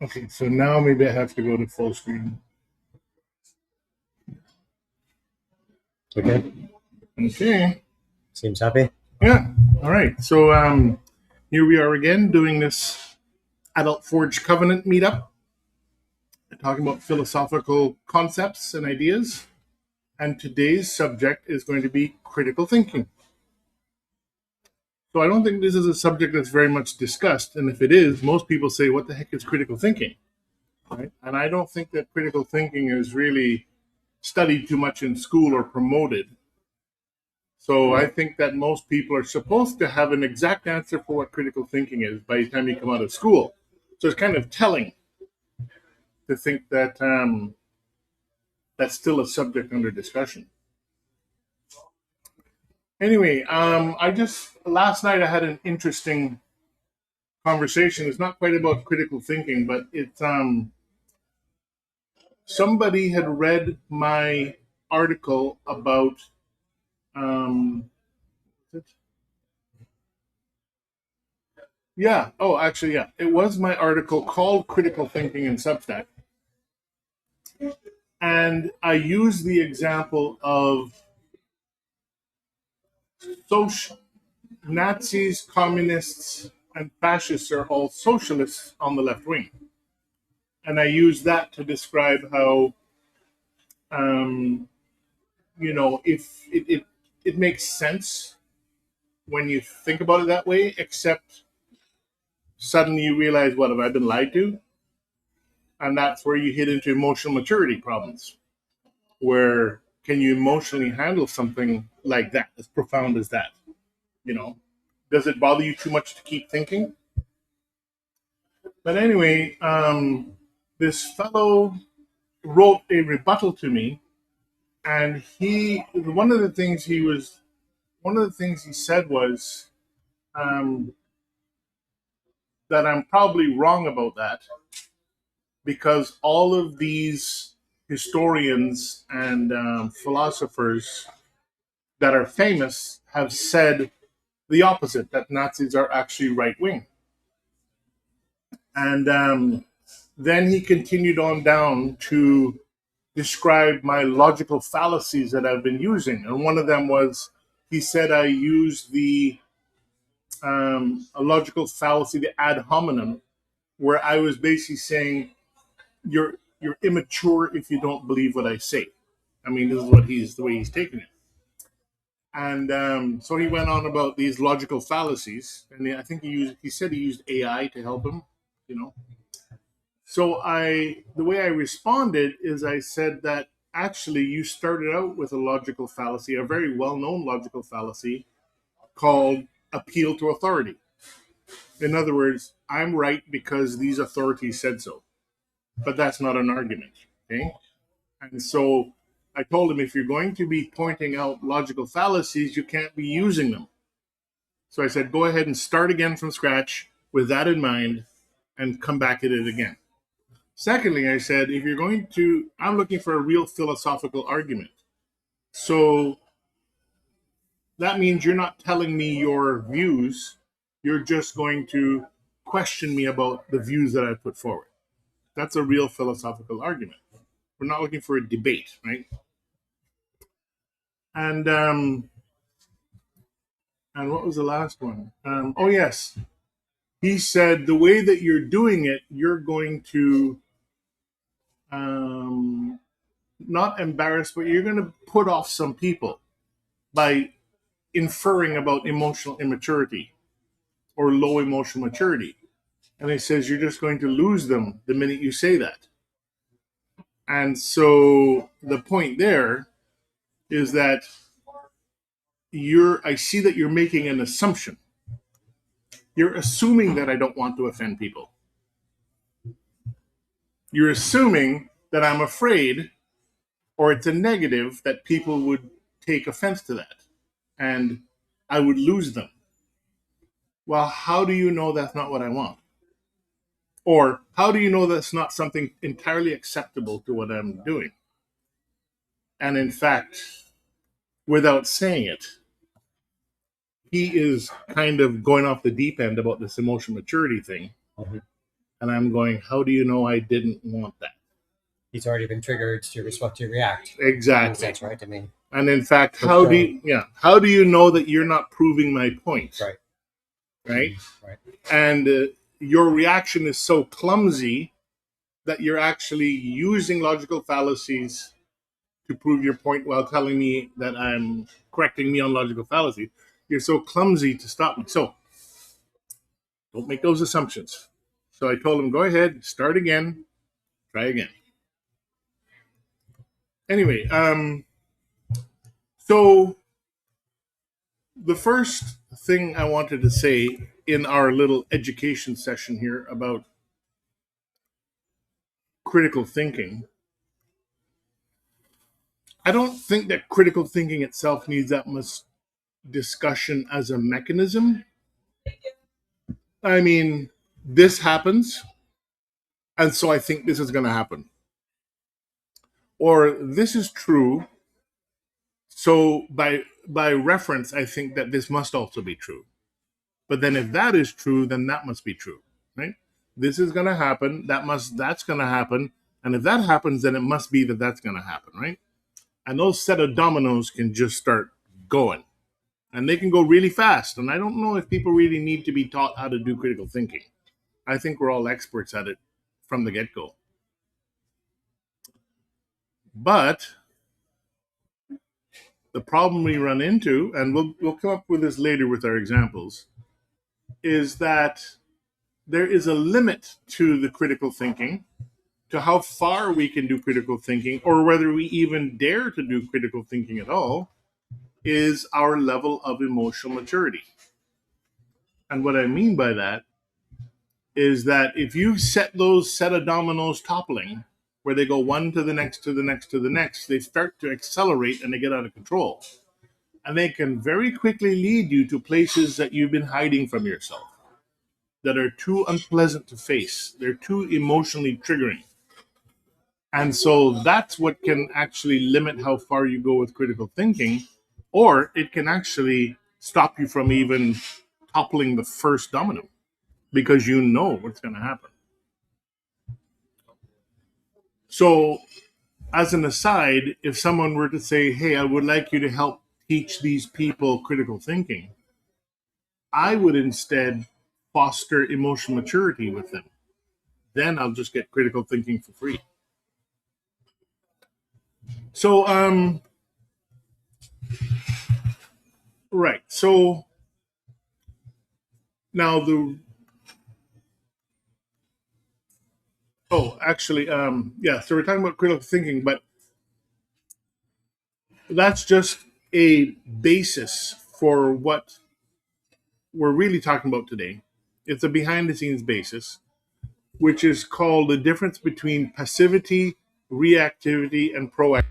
Okay, so now maybe I have to go to full screen. Okay. Okay. Seems happy. Yeah. All right. So here we are again doing this Adult Forge Covenant meetup, talking about philosophical concepts and ideas. And today's subject is going to be critical thinking. So I don't think this is a subject that's very much discussed. And if it is, most people say, what the heck is critical thinking? Right? And I don't think that critical thinking is really studied too much in school or promoted. So I think that most people are supposed to have an exact answer for what critical thinking is by the time you come out of school. So it's kind of telling to think that that's still a subject under discussion. Anyway, I just last night I had an interesting conversation. It's not quite about critical thinking, but it's somebody had read my article about um, yeah. Oh, actually, yeah. It was my article called "Critical Thinking in Substack," and I used the example of social Nazis, communists, and fascists are all socialists on the left wing, and I used that to describe how um, if it makes sense when you think about it that way, except suddenly you realize, what have I been lied to? And that's where you hit into emotional maturity problems. Where can you emotionally handle something like that, as profound as that? You know, does it bother you too much to keep thinking? But anyway, this fellow wrote a rebuttal to me, and one of the things he said was um, that I'm probably wrong about that because all of these historians and philosophers that are famous have said the opposite, that Nazis are actually right wing. And then he continued on down to describe my logical fallacies that I've been using. And one of them was he said I used the a logical fallacy, the ad hominem, where I was basically saying you're immature if you don't believe what I say. I mean, this is what he's the way he's taking it. And so he went on about these logical fallacies, and I think he said he used AI to help him. You know, so the way I responded is I said that actually you started out with a logical fallacy, a very well known logical fallacy called appeal to authority. In other words, I'm right because these authorities said so, but that's not an argument. Okay, and so I told him if you're going to be pointing out logical fallacies, you can't be using them. So I said, go ahead and start again from scratch with that in mind and come back at it again. Secondly, I said, if you're going to, I'm looking for a real philosophical argument. So that means you're not telling me your views. You're just going to question me about the views that I put forward. That's a real philosophical argument. We're not looking for a debate, right? And and what was the last one? Oh yes, he said the way that you're doing it, you're going to um, not embarrass, but you're going to put off some people by inferring about emotional immaturity or low emotional maturity. And he says you're just going to lose them the minute you say that. And so the point there is that I see that you're making an assumption. You're assuming that I don't want to offend people. You're assuming that I'm afraid or it's a negative that people would take offense to that and I would lose them. Well, how do you know that's not what I want? Or how do you know that's not something entirely acceptable to what I'm doing? And in fact, without saying it, he is kind of going off the deep end about this emotional maturity thing. Mhm. And I'm going, how do you know I didn't want that? He's already been triggered to respond to react. In a Exactly. sense, right? I mean, And in fact, For sure. how do you know that you're not proving my point? right, Right? right. And your reaction is so clumsy that you're actually using logical fallacies to prove your point while telling me that I'm correcting me on logical fallacies. You're so clumsy to stop me. So don't make those assumptions. So I told him, go ahead, start again, try again. Anyway, so the first thing I wanted to say in our little education session here about critical thinking, I don't think that critical thinking itself needs that much discussion as a mechanism. I mean, this happens, and so I think this is going to happen. Or this is true, so by reference, I think that this must also be true. But then if that is true, then that must be true, right? This is going to happen. That's going to happen. And if that happens, then it must be that that's going to happen, right? And those set of dominoes can just start going, and they can go really fast. And I don't know if people really need to be taught how to do critical thinking. I think we're all experts at it from the get go. But the problem we run into, and we'll come up with this later with our examples, is that there is a limit to the critical thinking, to how far we can do critical thinking, or whether we even dare to do critical thinking at all, is our level of emotional maturity. And what I mean by that is that if you set those set of dominoes toppling, where they go one to the next, to the next, to the next, they start to accelerate and they get out of control. And they can very quickly lead you to places that you've been hiding from yourself, that are too unpleasant to face. They're too emotionally triggering. And so that's what can actually limit how far you go with critical thinking, or it can actually stop you from even toppling the first domino because you know what's going to happen. So, as an aside, if someone were to say, hey, I would like you to help teach these people critical thinking, I would instead foster emotional maturity with them. Then I'll just get critical thinking for free. So, right. So now actually, yeah. So we're talking about critical thinking, but that's just a basis for what we're really talking about today. It's a behind the scenes basis, which is called the difference between passivity, reactivity, and proactivity.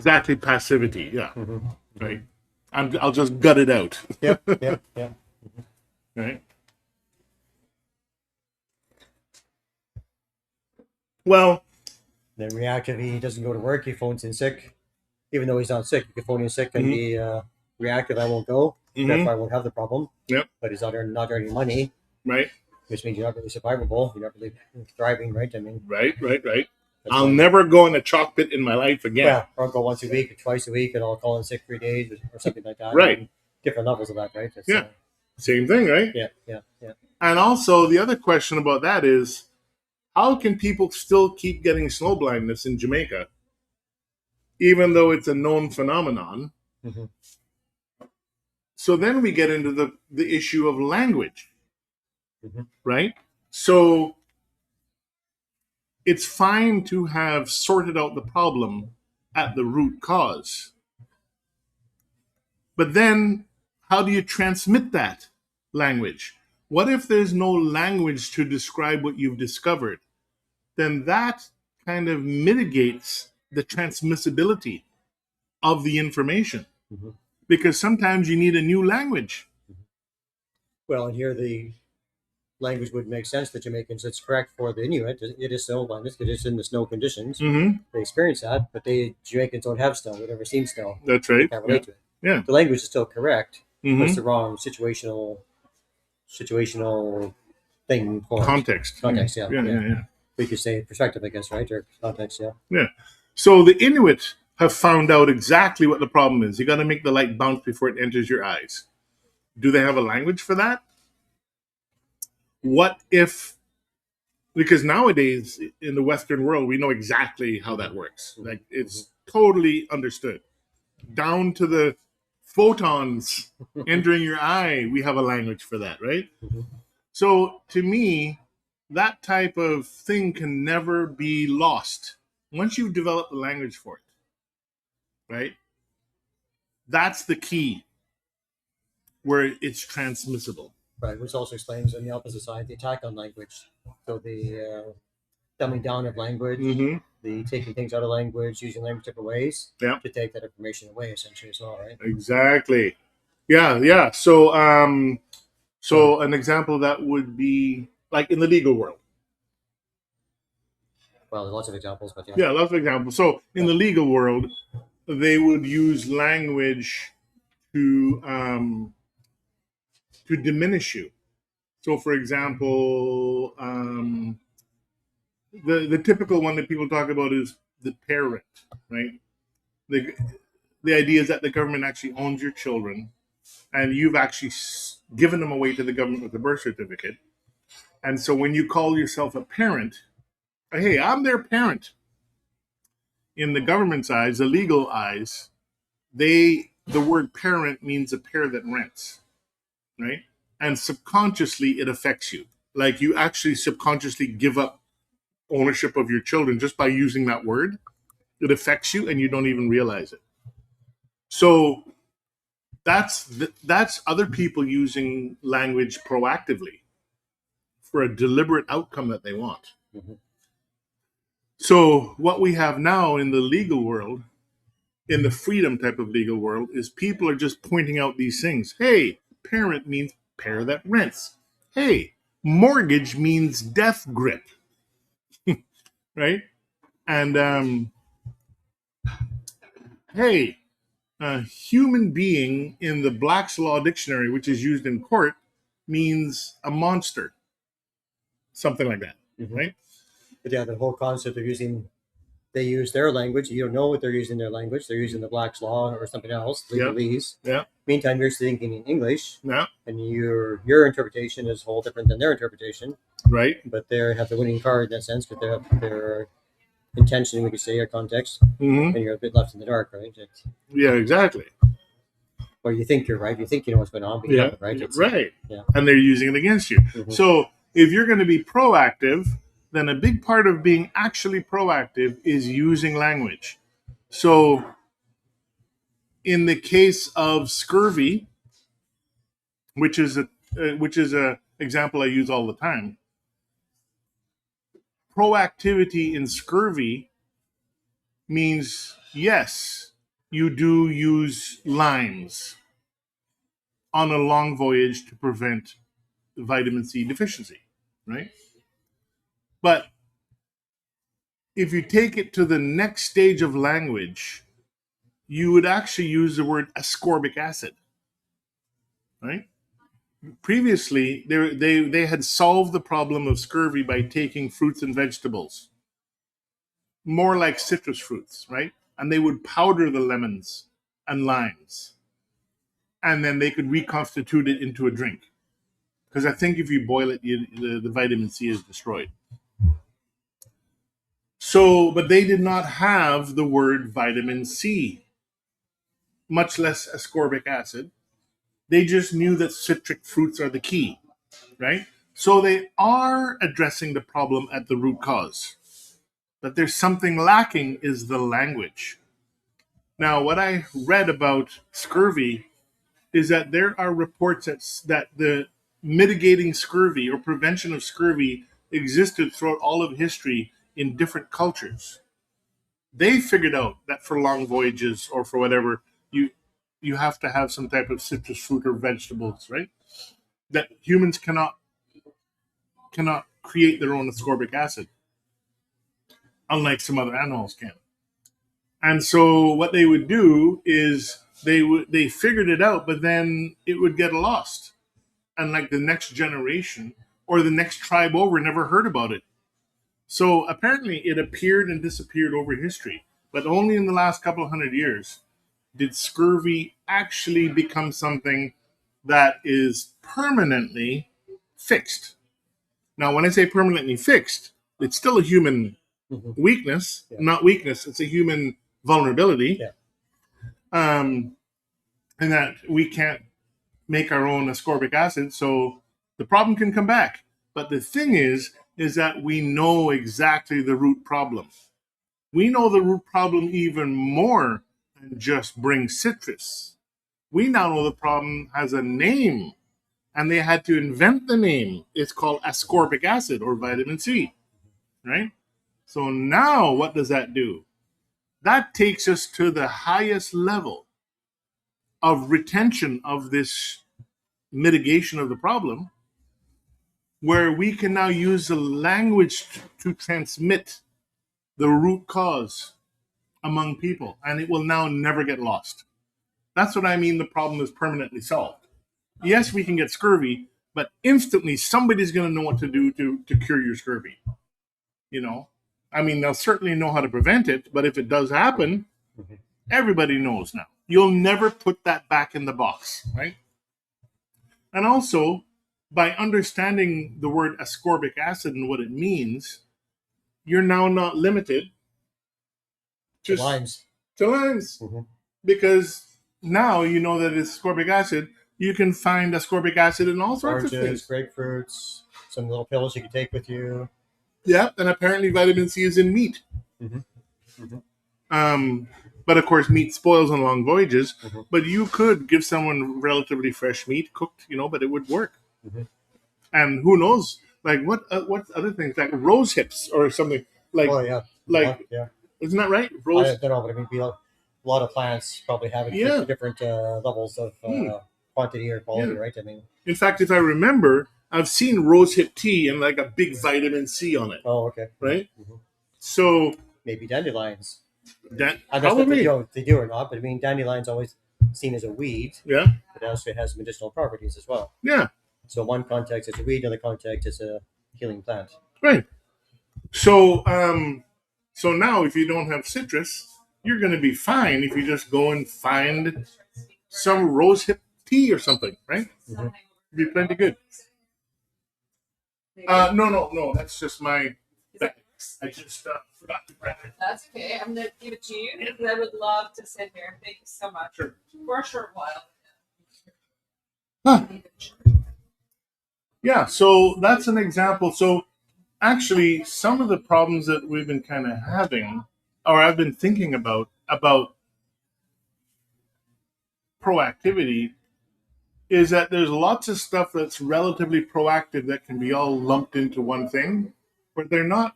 Exactly, passivity. Yeah, Mm-hmm. right. I'll just gut it out. Yep, yep, yep. Right. Well, Then reactive, he doesn't go to work, he phones in sick. Even though he's not sick, you can phone in sick and be reactive, I won't go, therefore I won't have the problem. Yep. But he's not earning money, Right. which means you're not really survivable, you're not really thriving, right? I mean, Right. that's I'll why. never go in a chalk pit in my life again. Well, I'll go once a week or twice a week, and I'll call in sick 3 days or something like that. Right. I mean, different levels of that, right? It's, Yeah. Same thing, right? yeah. And also, the other question about that is, how can people still keep getting snow blindness in Jamaica, even though it's a known phenomenon? Mm-hmm. So then we get into the issue of language, Mm-hmm. right? So it's fine to have sorted out the problem at the root cause. But then, how do you transmit that language? What if there's no language to describe what you've discovered? Then that kind of mitigates the transmissibility of the information, Mm-hmm. because sometimes you need a new language. Well, and here the language would make sense. The Jamaicans, it's correct for the Inuit. It is snow blindness. It is in the snow conditions. Mm-hmm. They experience that, but Jamaicans don't have snow. They've never seen snow. That's They right. can't relate to it. Yeah. The language is still correct, but it's Mm-hmm. the wrong situational thing for Context. it. Context, yeah. Yeah. We could say perspective, I guess, right? Or context, yeah. Yeah. So the Inuit have found out exactly what the problem is. You got to make the light bounce before it enters your eyes. Do they have a language for that? What if, because nowadays in the Western world, we know exactly how that works. Like, it's totally understood. Down to the photons entering your eye, we have a language for that, right? Mhm. So to me, that type of thing can never be lost. Once you've developed the language for it, right? That's the key where it's transmissible. Right, which also explains on the opposite side the attack on language. So the dumbing down of language, Mm-hmm. the taking things out of language, using language different ways Yeah. to take that information away, essentially, as well, right? Exactly. Yeah. So an example of that would be like in the legal world. Well, there's lots of examples, but yeah. Yeah, lots of examples. So in the legal world, they would use language to diminish you. So, for example, the typical one that people talk about is the parent, right? The the idea is that the government actually owns your children, and you've actually given them away to the government with a birth certificate. And so, when you call yourself a parent, hey, I'm their parent. In the government's eyes, the legal eyes, the word parent means a pair that rents, right? And subconsciously, it affects you. Like, you actually subconsciously give up ownership of your children just by using that word. It affects you, and you don't even realize it. So that's other people using language proactively for a deliberate outcome that they want. Mm-hmm. So what we have now in the legal world, in the freedom type of legal world, is people are just pointing out these things. Hey, parent means pair that rents. Hey, mortgage means death grip. Right? And hey, a human being in the Black's Law Dictionary, which is used in court, means a monster. Something like that, Mm-hmm. right? But yeah, the whole concept of they use their language. You don't know what they're using their language. They're using the Black's Law or something else, legalese. Yeah. Meantime, you're thinking in English, Yeah. and your interpretation is whole different than their interpretation. Right. But they have the winning card in that sense, but they have their intention, we could say, or context, Mm-hmm. and you're a bit left in the dark, right? Yeah, exactly. Or you think you're right. You think you know what's going on, but you Yeah. haven't, right? Right. Yeah. And they're using it against you. Mm-hmm. So if you're going to be proactive, then a big part of being actually proactive is using language. So in the case of scurvy, which is a example I use all the time, proactivity in scurvy means, yes, you do use limes on a long voyage to prevent vitamin C deficiency, right? But if you take it to the next stage of language, you would actually use the word ascorbic acid, right? Previously, they had solved the problem of scurvy by taking fruits and vegetables, more like citrus fruits, right? And they would powder the lemons and limes, and then they could reconstitute it into a drink. Because I think if you boil it, the vitamin C is destroyed. So, but they did not have the word vitamin C, much less ascorbic acid. They just knew that citric fruits are the key, right? So they are addressing the problem at the root cause. But there's something lacking is the language. Now, what I read about scurvy is that there are reports that the mitigating scurvy or prevention of scurvy existed throughout all of history in different cultures. They figured out that for long voyages or for whatever, you have to have some type of citrus fruit or vegetables, right? That humans cannot create their own ascorbic acid, unlike some other animals can. And so what they would do is they figured it out, but then it would get lost, and like the next generation or the next tribe over never heard about it. So apparently it appeared and disappeared over history, but only in the last couple of 100 years did scurvy actually become something that is permanently fixed. Now, when I say permanently fixed, it's still a human weakness, not weakness. It's a human vulnerability, and that we can't make our own ascorbic acid, so the problem can come back. But the thing is that we know exactly the root problem. We know the root problem even more than just bring citrus. We now know the problem has a name, and they had to invent the name. It's called ascorbic acid or vitamin C, right? So now what does that do? That takes us to the highest level of retention of this mitigation of the problem, where we can now use the language to transmit the root cause among people, and it will now never get lost. That's what I mean. The problem is permanently solved. Yes, we can get scurvy, but instantly somebody's going to know what to do to cure your scurvy. You know, I mean, they'll certainly know how to prevent it, but if it does happen, everybody knows now. You'll never put that back in the box, right? And also, by understanding the word ascorbic acid and what it means, you're now not limited to limes. Because now you know that it's ascorbic acid. You can find ascorbic acid in all sorts of things. Grapefruits, some little pills you can take with you. Yeah, and apparently vitamin C is in meat. But of course, meat spoils on long voyages. But you could give someone relatively fresh meat cooked, but it would work. And who knows? Like what other things, like rose hips or something like? Oh yeah, isn't that right? Rose. I don't know, but I mean, a lot of plants probably have different levels of quantity or quality, right? I mean, in fact, if I remember, I've seen rose hip tea and like a big vitamin C on it. Oh, okay. Right. So maybe dandelions. I don't know if they do or not, but I mean, dandelions always seen as a weed. Yeah. But also it has medicinal properties as well. Yeah. So one context it's a weed, another context it's a healing plant. Right. So so now if you don't have citrus, you're going to be fine if you just go and find some rose hip tea or something, right? It'd be plenty good. No. That's just my. I just forgot to grab it. That's okay. I'm going to give it to you because I would love to sit here. Thank you so much. Sure. For a short while. Huh. Yeah, so that's an example. So actually, some of the problems that we've been kind of having, or I've been thinking about proactivity, is that there's lots of stuff that's relatively proactive that can be all lumped into one thing, but they're not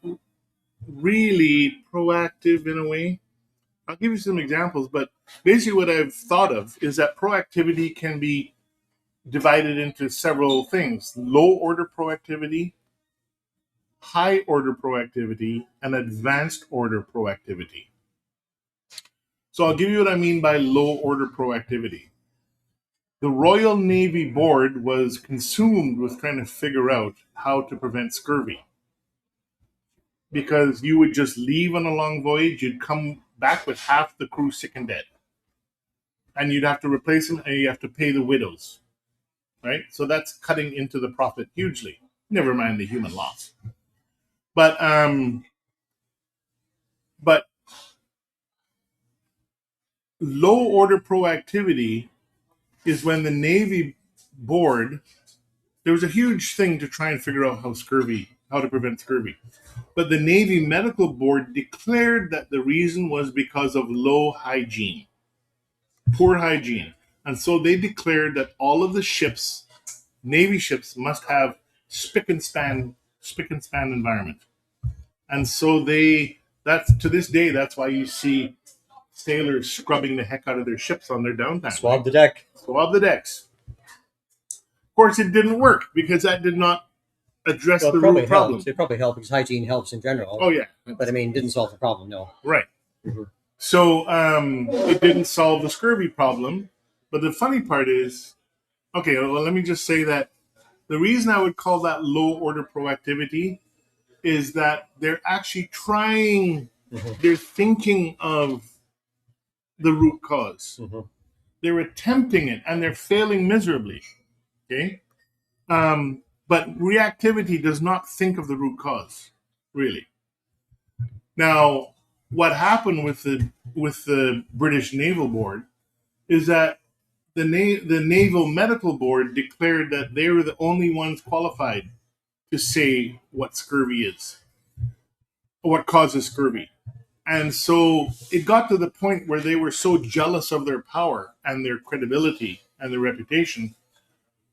really proactive in a way. I'll give you some examples, but basically what I've thought of is that proactivity can be divided into several things: low order proactivity, high order proactivity, and advanced order proactivity. So I'll give you what I mean by low order proactivity. The Royal Navy Board was consumed with trying to figure out how to prevent scurvy, because you would just leave on a long voyage, you'd come back with half the crew sick and dead, and you'd have to replace them, and you have to pay the widows, right? So that's cutting into the profit hugely. Never mind the human loss. But low order proactivity is when the Navy board, there was a huge thing to try and figure out how to prevent scurvy. But the Navy Medical Board declared that the reason was because of low hygiene, poor hygiene. And so they declared that all of the ships, Navy ships, must have spick and span environment. And so that's to this day, that's why you see sailors scrubbing the heck out of their ships on their downtime. Swab the deck. Swab the decks. Of course, it didn't work because that did not address Well, the it probably root problem. helps. It probably helps because hygiene helps in general. Oh yeah, But I mean, didn't solve the problem. No. right. Mhm. So it didn't solve the scurvy problem. But the funny part is, okay, well, let me just say that the reason I would call that low order proactivity is that they're actually trying, they're thinking of the root cause. They're attempting it and they're failing miserably. Okay. But reactivity does not think of the root cause, really. Now, what happened with the British Naval Board is that the Naval Medical Board declared that they were the only ones qualified to say what scurvy is, what causes scurvy. And so it got to the point where they were so jealous of their power and their credibility and their reputation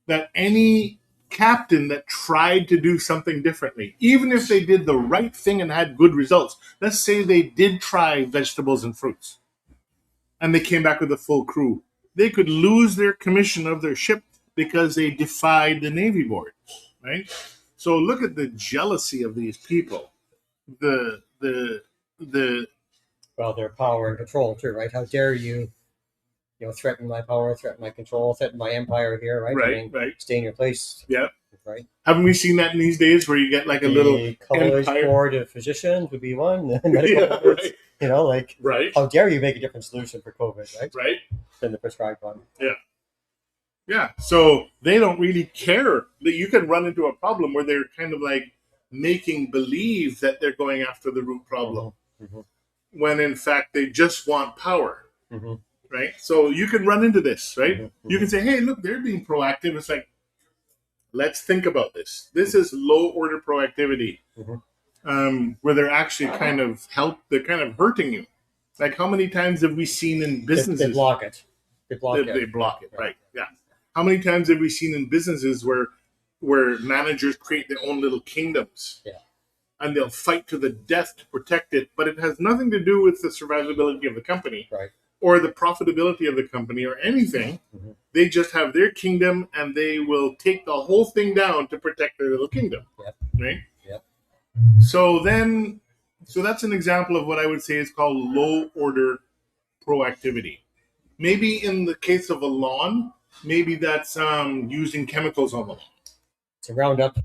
that any captain that tried to do something differently, even if they did the right thing and had good results, let's say they did try vegetables and fruits and they came back with a full crew, they could lose their commission of their ship because they defied the Navy Board, right? So look at the jealousy of these people. The Well, their power and control too, right? How dare you, threaten my power, threaten my control, threaten my empire here, right? Right, I mean, right. stay in your place, Yeah. right? Haven't we seen that in these days where you get like a little The College empire? Board of Physicians would be one. The medical Yeah, boards, right. Right. how dare you make a different solution for COVID, right? Right. Than the prescribed one. Yeah. Yeah. So they don't really care that you can run into a problem where they're kind of like making believe that they're going after the root problem when in fact they just want power. Right. So you can run into this, right? You can say, hey, look, they're being proactive. It's like, let's think about this. This is low order proactivity, where they're actually they're kind of hurting you. Like, how many times have we seen in businesses? They block it. They block it, right? Yeah. How many times have we seen in businesses where managers create their own little kingdoms? Yeah. And they'll fight to the death to protect it, but it has nothing to do with the survivability of the company, right, or the profitability of the company or anything. They just have their kingdom and they will take the whole thing down to protect their little kingdom. Yep. Right? Yep. So that's an example of what I would say is called low order proactivity. Maybe in the case of a lawn, maybe that's using chemicals on the lawn. It's a Roundup.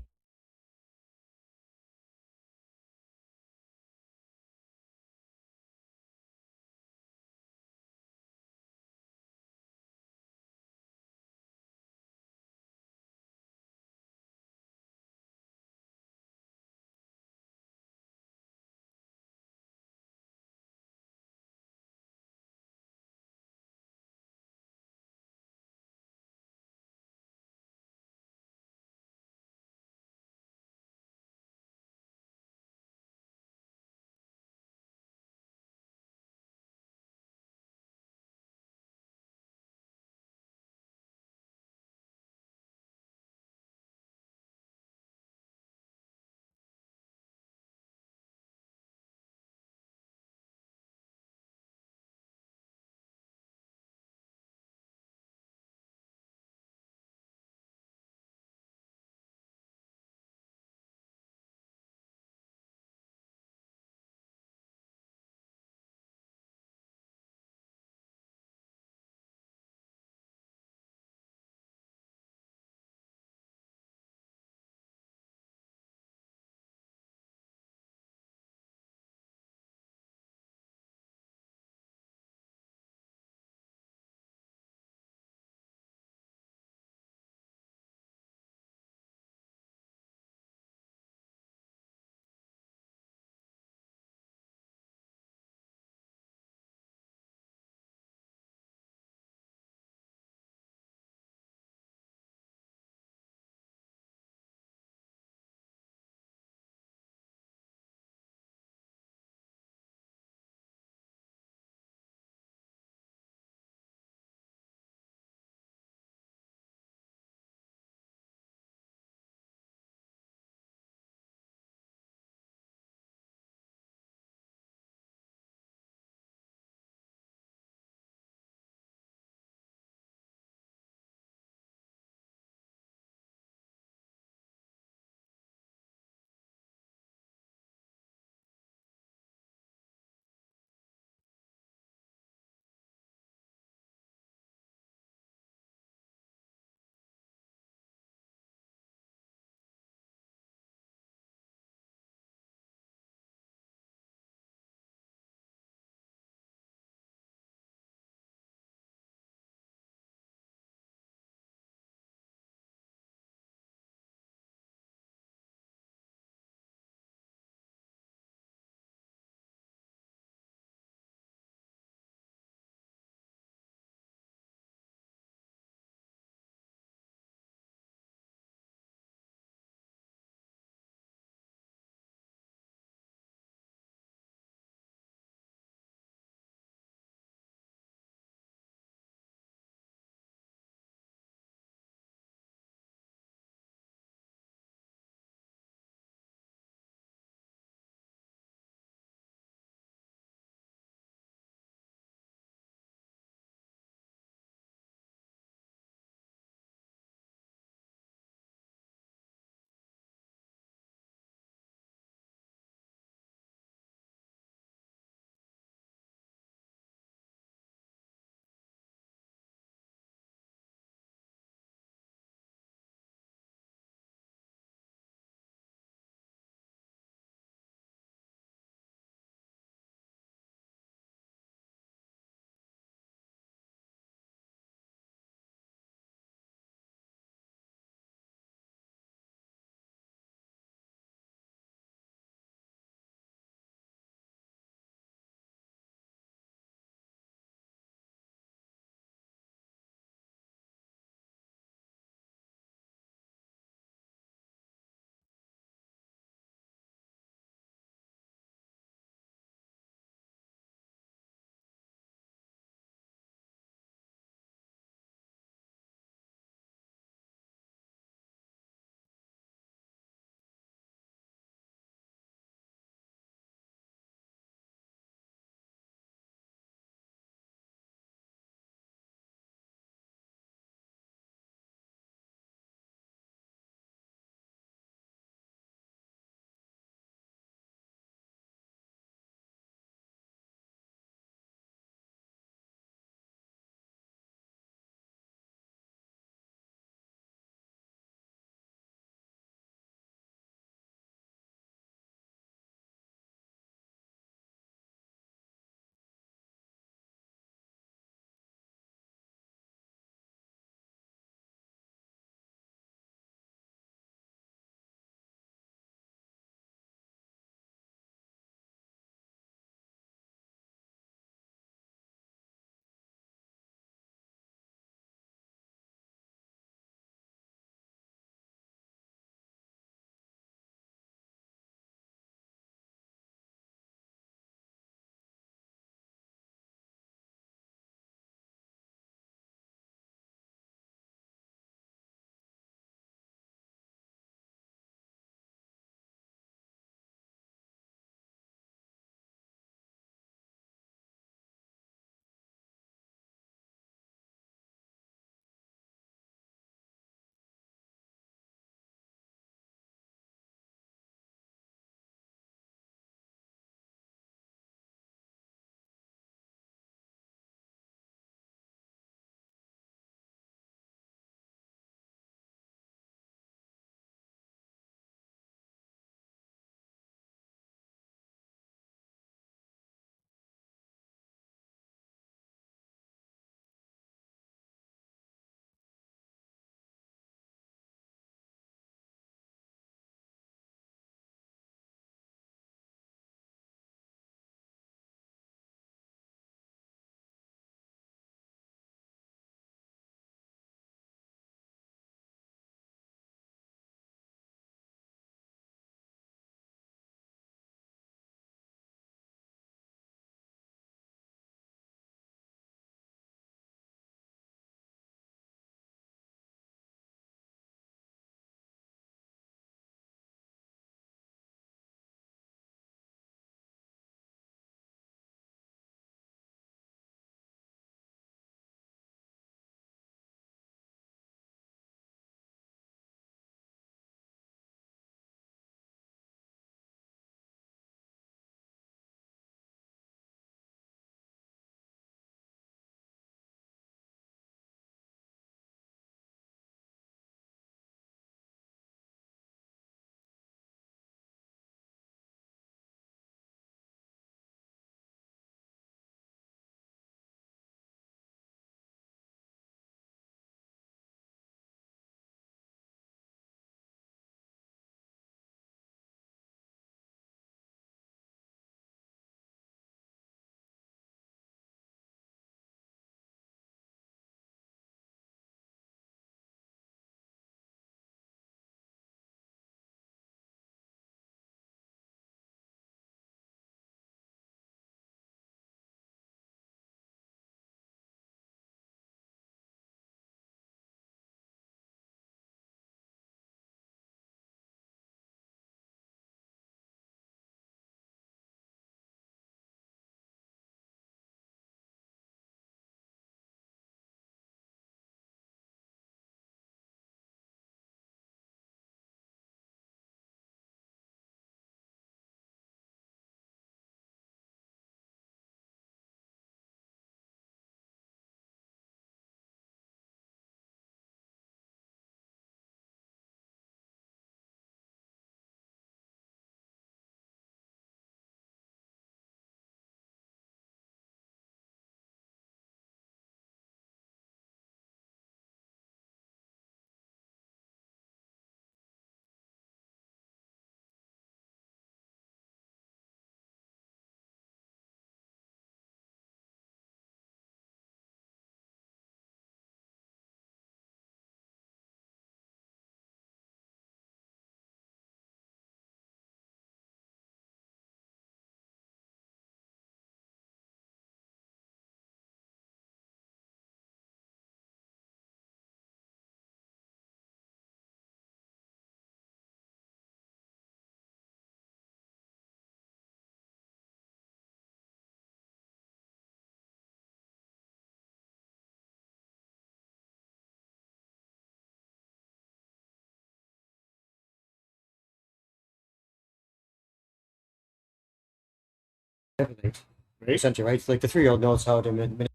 manipulate. Right? Essentially, right? Like the 3-year-old knows how to manipulate.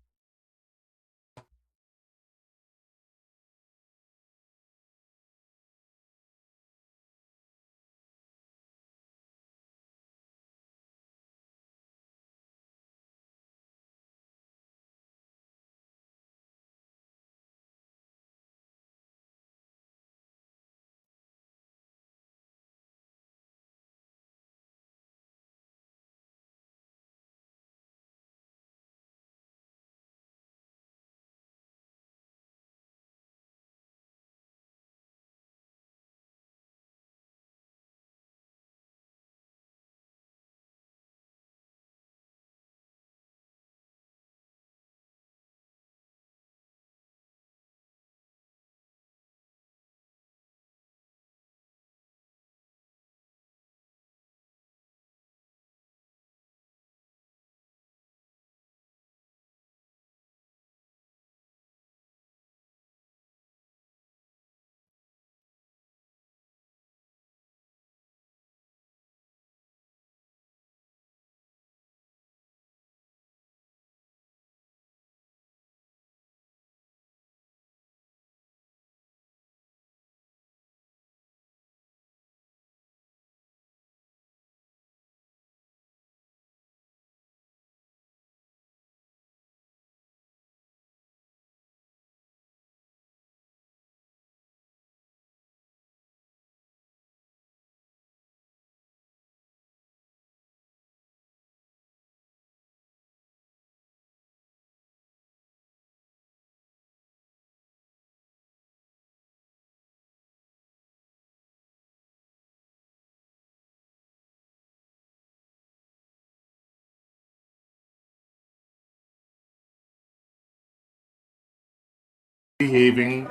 Behaving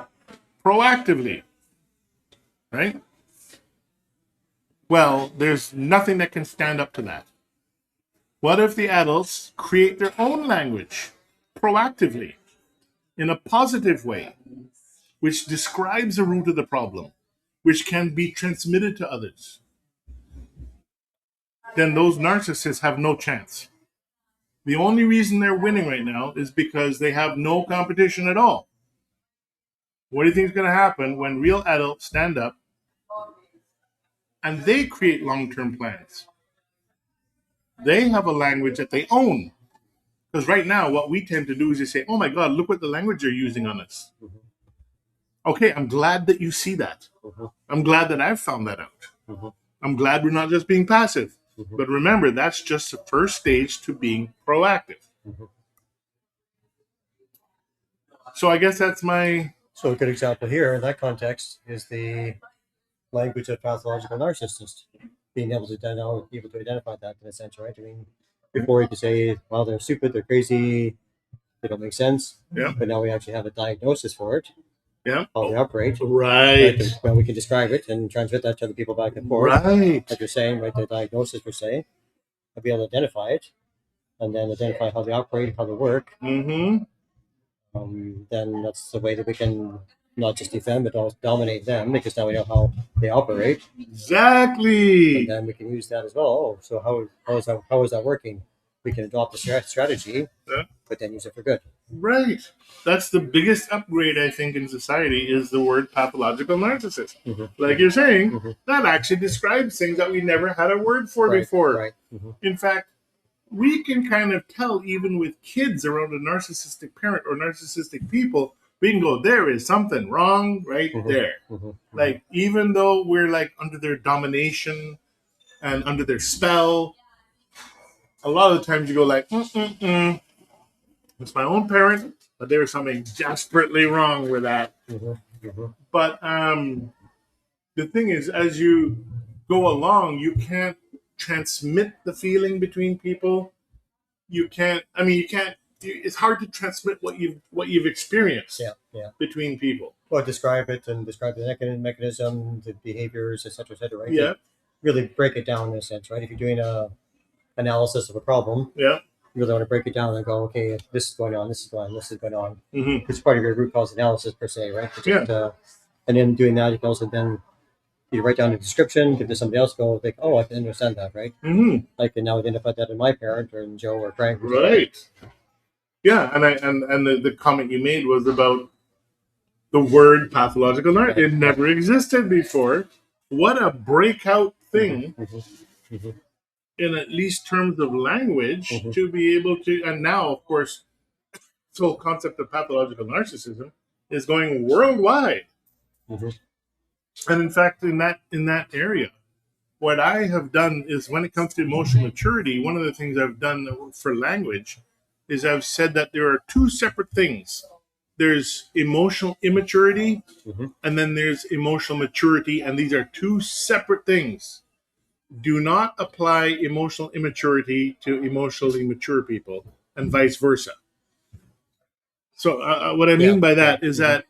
proactively, right? Well, there's nothing that can stand up to that. What if the adults create their own language proactively in a positive way, which describes the root of the problem, which can be transmitted to others? Then those narcissists have no chance. The only reason they're winning right now is because they have no competition at all. What do you think is going to happen when real adults stand up and they create long-term plans? They have a language that they own. Because right now, what we tend to do is just say, oh my God, look what the language you're using on us. Mhm. Okay, I'm glad that you see that. Mhm. I'm glad that I've found that out. Mhm. I'm glad we're not just being passive. Mhm. But remember, that's just the first stage to being proactive. Mhm. So I guess that's my. So a good example here in that context is the language of pathological narcissist, being able to identify that in a sense, right? I mean, before you could say, well, they're stupid, they're crazy, they don't make sense. Yeah. But now we actually have a diagnosis for it, Yeah. how they operate. Right. Right? Well, we can describe it and transmit that to other people back and forth. Right. Like you're saying, right? The diagnosis per se, and be able to identify it, and then identify how they operate, how they work. Mm-hmm. Then that's the way that we can not just defend but also dominate them, because now we know how they operate. Exactly. And then we can use that as well. Oh, so how is that working? We can adopt the strategy, Yeah. but then use it for good. Right. That's the biggest upgrade, I think, in society is the word pathological narcissist. Mm-hmm. Like you're saying, Mm-hmm. that actually describes things that we never had a word for Right, before. right. Mm-hmm. In fact, we can kind of tell even with kids around a narcissistic parent or narcissistic people, we can go, there is something wrong right Mm-hmm. there. Mm-hmm. Like, even though we're like under their domination and under their spell, a lot of the times you go like, it's my own parent, but there is something desperately wrong with that. Mm-hmm. Mm-hmm. But the thing is, as you go along, you can't transmit the feeling between people. You can't. I mean, you can't. It's hard to transmit what you've experienced Yeah. between people. Well, describe it and describe the mechanism, the behaviors, etc., right? Yeah, Like, really break it down in a sense, right? If you're doing a analysis of a problem, yeah. you really want to break it down and go, okay, this is going on, this is going on, this is going on. Mm-hmm. It's part of your root cause analysis per se, right? But Yeah. and then doing that, you can also then you write down a description, give it to somebody else, go like, oh, I can understand that, right? Mm-hmm. I can now identify that in my parent or in Joe or Frank. Right. Yeah, and the comment you made was about the word pathological narcissism. It never existed before. What a breakout thing in at least terms of language to be able to. And now, of course, this whole concept of pathological narcissism is going worldwide. And in fact, in that area, what I have done is when it comes to emotional maturity, one of the things I've done for language is I've said that there are two separate things. There's emotional immaturity, and then there's emotional maturity, and these are two separate things. Do not apply emotional immaturity to emotionally mature people, and vice versa. So, what I mean by that is that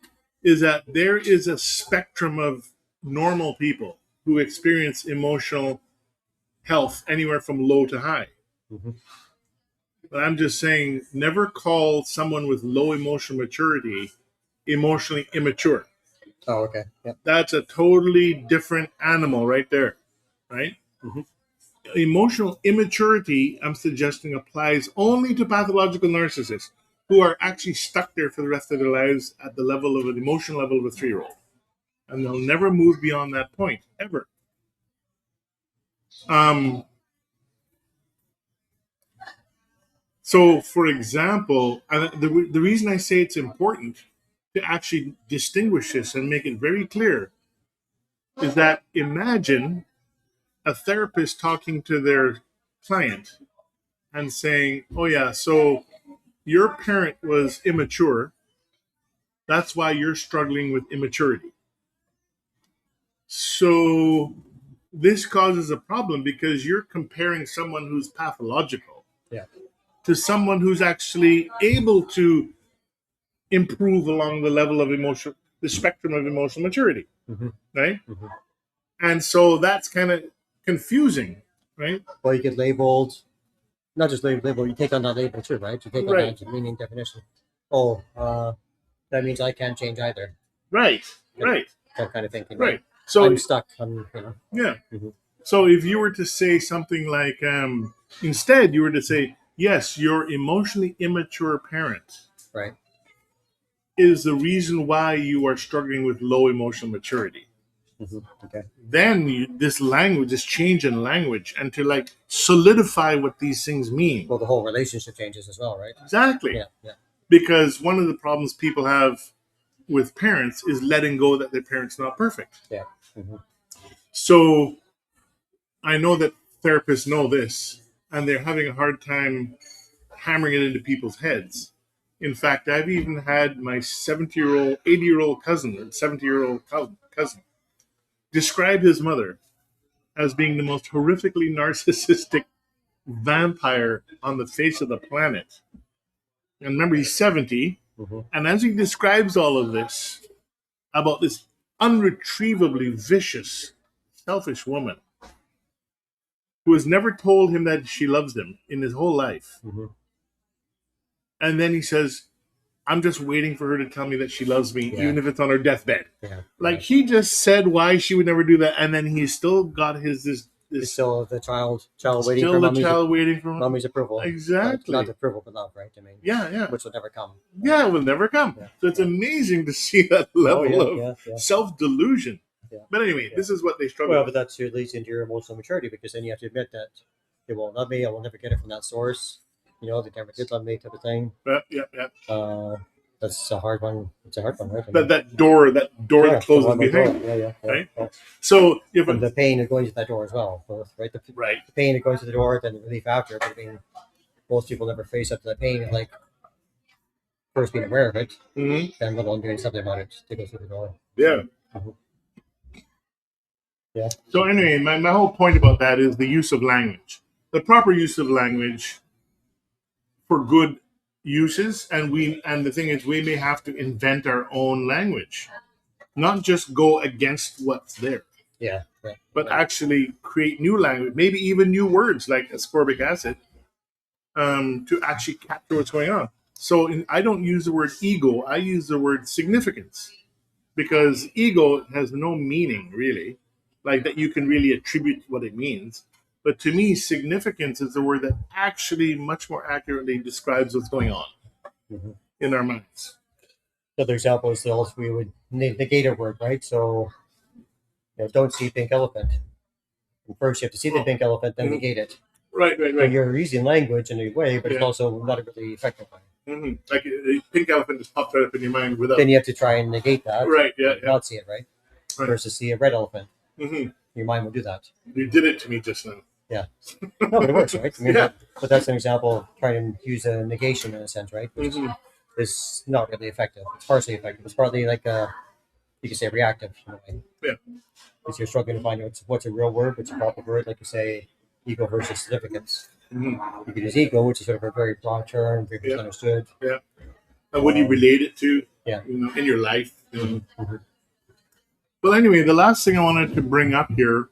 there is a spectrum of normal people who experience emotional health anywhere from low to high. But I'm just saying, never call someone with low emotional maturity emotionally immature. Oh, okay. Yep. That's a totally different animal right there, right? Emotional immaturity, I'm suggesting, applies only to pathological narcissists who are actually stuck there for the rest of their lives at the level of an emotional level of a 3-year-old. And they'll never move beyond that point, ever. So, for example, the reason I say it's important to actually distinguish this and make it very clear is that imagine a therapist talking to their client and saying, oh, yeah, so your parent was immature. That's why you're struggling with immaturity. So this causes a problem because you're comparing someone who's pathological to someone who's actually able to improve along the level of emotion, the spectrum of emotional maturity, right? And so that's kind of confusing, right? Well, you get labeled, not just label, you take on that label too, right? You take on that meaning definition. Oh, that means I can't change either. Right. That kind of thinking. Right. So I'm stuck. Yeah. So if you were to say something like, instead, you were to say, yes, your emotionally immature parent, right, is the reason why you are struggling with low emotional maturity. Okay. Then this change in language, and to like solidify what these things mean. Well, the whole relationship changes as well, right? Exactly. Yeah. Because one of the problems people have with parents is letting go that their parent's not perfect. Yeah. So I know that therapists know this, and they're having a hard time hammering it into people's heads. In fact, I've even had my 70-year-old, 80-year-old cousin, or 70-year-old cousin, describe his mother as being the most horrifically narcissistic vampire on the face of the planet. And remember, he's 70, and as he describes all of this about this unretrievably vicious, selfish woman who has never told him that she loves him in his whole life. And then he says, I'm just waiting for her to tell me that she loves me, even if it's on her deathbed. He just said why she would never do that, and then he's still got this still the child waiting still for the child waiting for mommy's approval. Exactly. Not approval, but love, right? I mean, which will never come. Yeah, it will never come. So it's amazing to see that level of self-delusion. But anyway, this is what they struggle with. But that leads into your emotional maturity, because then you have to admit that they won't love me. I will never get it from that source. They never did love me, type of thing. Yeah. That's a hard one. It's a hard one, right? That door that closes behind. Right. So the pain of going to that door as well, both, right? The pain of going to the door, then the relief after. But I mean, most people never face up to that pain of first being aware of it, then let alone doing something about it to go through the door. Yeah. Yeah. So anyway, my whole point about that is the use of language, the proper use of language for good uses, and the thing is, we may have to invent our own language, not just go against what's there. But actually create new language, maybe even new words like ascorbic acid, to actually capture what's going on. So I don't use the word ego; I use the word significance, because ego has no meaning really. like that you can really attribute what it means. But to me, significance is the word that actually much more accurately describes what's going on Mhm. in our minds. Another example is also we would negate a word, right? So, don't see pink elephant. And first, you have to see the Oh, pink elephant, then mhm. negate it. Right, right, So right. you're using language in a way, but it's Yeah. also not really effective. Like a pink elephant just popped right up in your mind without. Then you have to try and negate that, Right, yeah, yeah. not see it, right? Right. Versus see a red elephant. hmm Your mind will do that. You did it to me just now. Yeah. No, but it works, right? I mean, Yeah. but that's an example of trying to use a negation in a sense, right? Which hmm is not really effective. It's partially effective. It's partly like you could say reactive in a way. Yeah. Because you're struggling to find what's a real word, what's a proper word, like you say, ego versus significance. hmm You could use ego, which is sort of a very broad term, very Yeah. misunderstood. Yeah. And what do you relate it to? Yeah. In your life. Mm-hmm. Well, anyway, the last thing I wanted to bring up here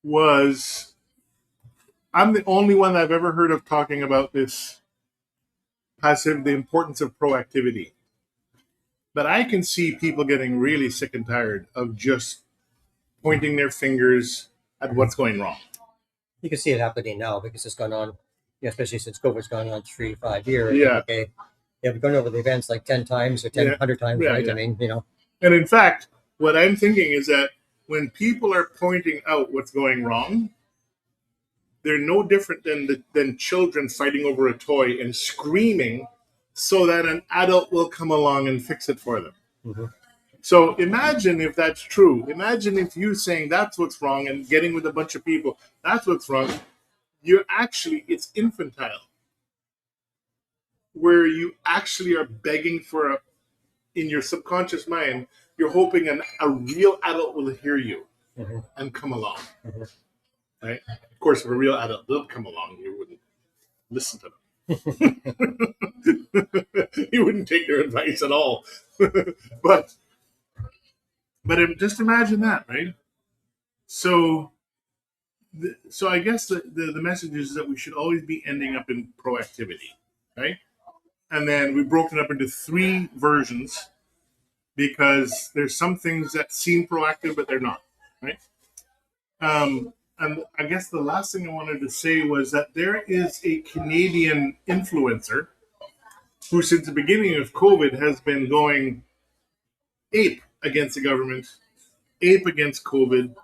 was I'm the only one that I've ever heard of talking about this the importance of proactivity. But I can see people getting really sick and tired of just pointing their fingers at what's going wrong. You can see it happening now because it's gone on, especially since COVID's gone on 3 to 5 years. Yeah. Okay, we've gone over the events like 10 times or 10, Yeah. 100 times, Yeah, right? yeah. I mean, And in fact, what I'm thinking is that when people are pointing out what's going wrong, they're no different than children fighting over a toy and screaming so that an adult will come along and fix it for them. mm-hmm. So imagine if that's true. Imagine if you saying that's what's wrong and getting with a bunch of people, that's what's wrong. It's infantile. Where you actually are begging for in your subconscious mind, you're hoping a real adult will hear you Mm-hmm. and come along. Mm-hmm. Right? Of course, if a real adult did come along, you wouldn't listen to them. You wouldn't take their advice at all. but just imagine that, right? So I guess the message is that we should always be ending up in proactivity, right? And then we've broken up into 3 versions because there's some things that seem proactive but they're not, right? And I guess the last thing I wanted to say was that there is a Canadian influencer who, since the beginning of COVID, has been going ape against the government, ape against COVID.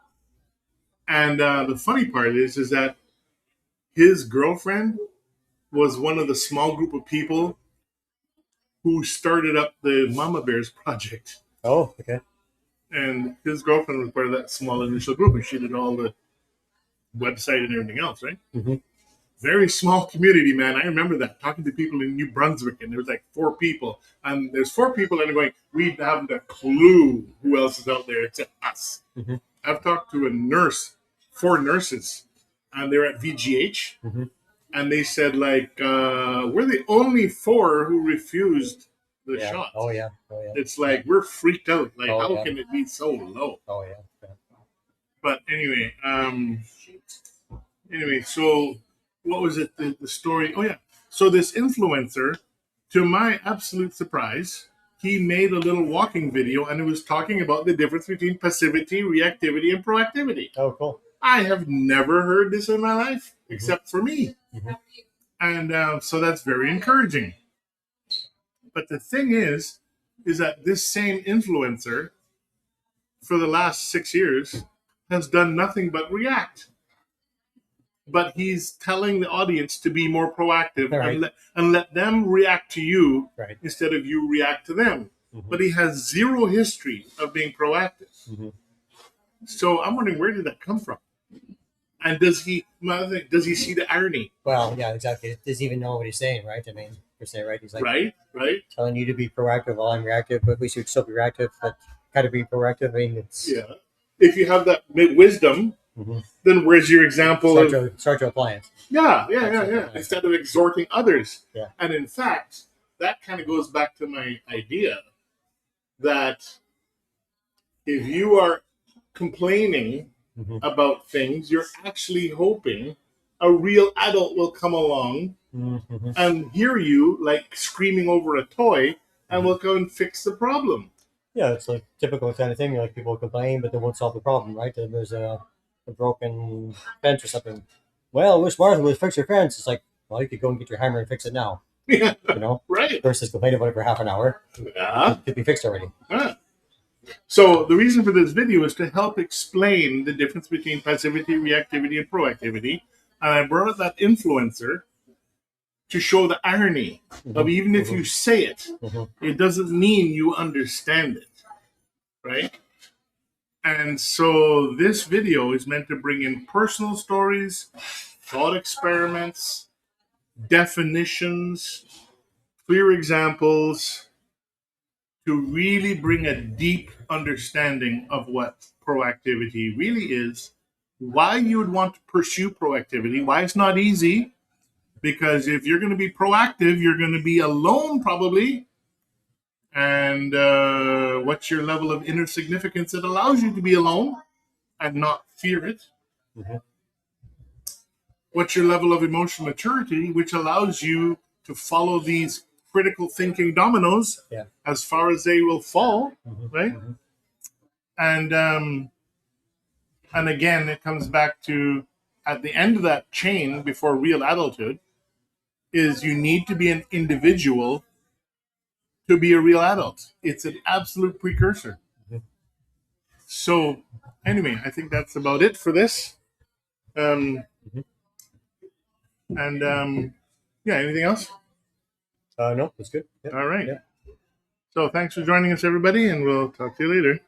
And the funny part is that his girlfriend was one of the small group of people who started up the Mama Bears project. Oh, okay. And his girlfriend was part of that small initial group, and she did all the website and everything else, right? Mm-hmm. Very small community, man. I remember that, talking to people in New Brunswick, and there was like 4 people. And there's 4 people, and they're going, we haven't a clue who else is out there except us. Mm-hmm. I've talked to a nurse, 4 nurses, and they're at VGH. Mm-hmm. And they said, like, we're the only 4 who refused the Yeah. shot. Oh, yeah. Oh, yeah. It's like, we're freaked out. Like, Oh, how yeah. can it be so low? Oh, yeah. Yeah. But anyway, so what was it? The story? Oh, yeah. So this influencer, to my absolute surprise, he made a little walking video and it was talking about the difference between passivity, reactivity, and proactivity. Oh, cool. I have never heard this in my life, except for me. Mm-hmm. And so that's very encouraging. But the thing is that this same influencer, for the last 6 years, has done nothing but react. But he's telling the audience to be more proactive, right, and let them react to you, right, instead of you react to them. Mm-hmm. But he has 0 history of being proactive. Mm-hmm. So I'm wondering, where did that come from? And does he see the irony? Well, yeah, exactly. Does he even know what he's saying, right? I mean, per se, right? He's like, right, telling you to be proactive while I'm reactive, but we should still be reactive, but kind of be proactive. I mean, it's... Yeah. If you have that wisdom, mm-hmm, then where's your example start to apply it. Yeah. Instead of exhorting others. Yeah. And in fact, that kind of goes back to my idea that if you are complaining, mm-hmm, about things, you're actually hoping a real adult will come along, mm-hmm, and hear you, like screaming over a toy, and, mm-hmm, will go and fix the problem. Yeah, it's like typical kind of thing. Like people complain, but they won't solve the problem, right? And there's a broken fence or something. Well, Wish Martha would fix your fence. It's like, well, you could go and get your hammer and fix it now. Yeah, You know, right. versus complain about it for half an hour. Yeah. It could be fixed already. Yeah. So the reason for this video is to help explain the difference between passivity, reactivity, and proactivity. And I brought up that influencer to show the irony of even if you say it, it doesn't mean you understand it, right? And so this video is meant to bring in personal stories, thought experiments, definitions, clear examples, to really bring a deep understanding of what proactivity really is, why you would want to pursue proactivity, why it's not easy, because if you're going to be proactive, you're going to be alone probably. And what's your level of inner significance that allows you to be alone and not fear it? Mhm. What's your level of emotional maturity, which allows you to follow these critical thinking dominoes Yeah. as far as they will fall, Mhm. right? Mhm. And again, it comes back to at the end of that chain before real adulthood is you need to be an individual to be a real adult. It's an absolute precursor. Mhm. So anyway, I think that's about it for this. Um, Mhm. and yeah, anything else? No, that's good. Yeah. All right. Yeah. So thanks for joining us, everybody, and we'll talk to you later.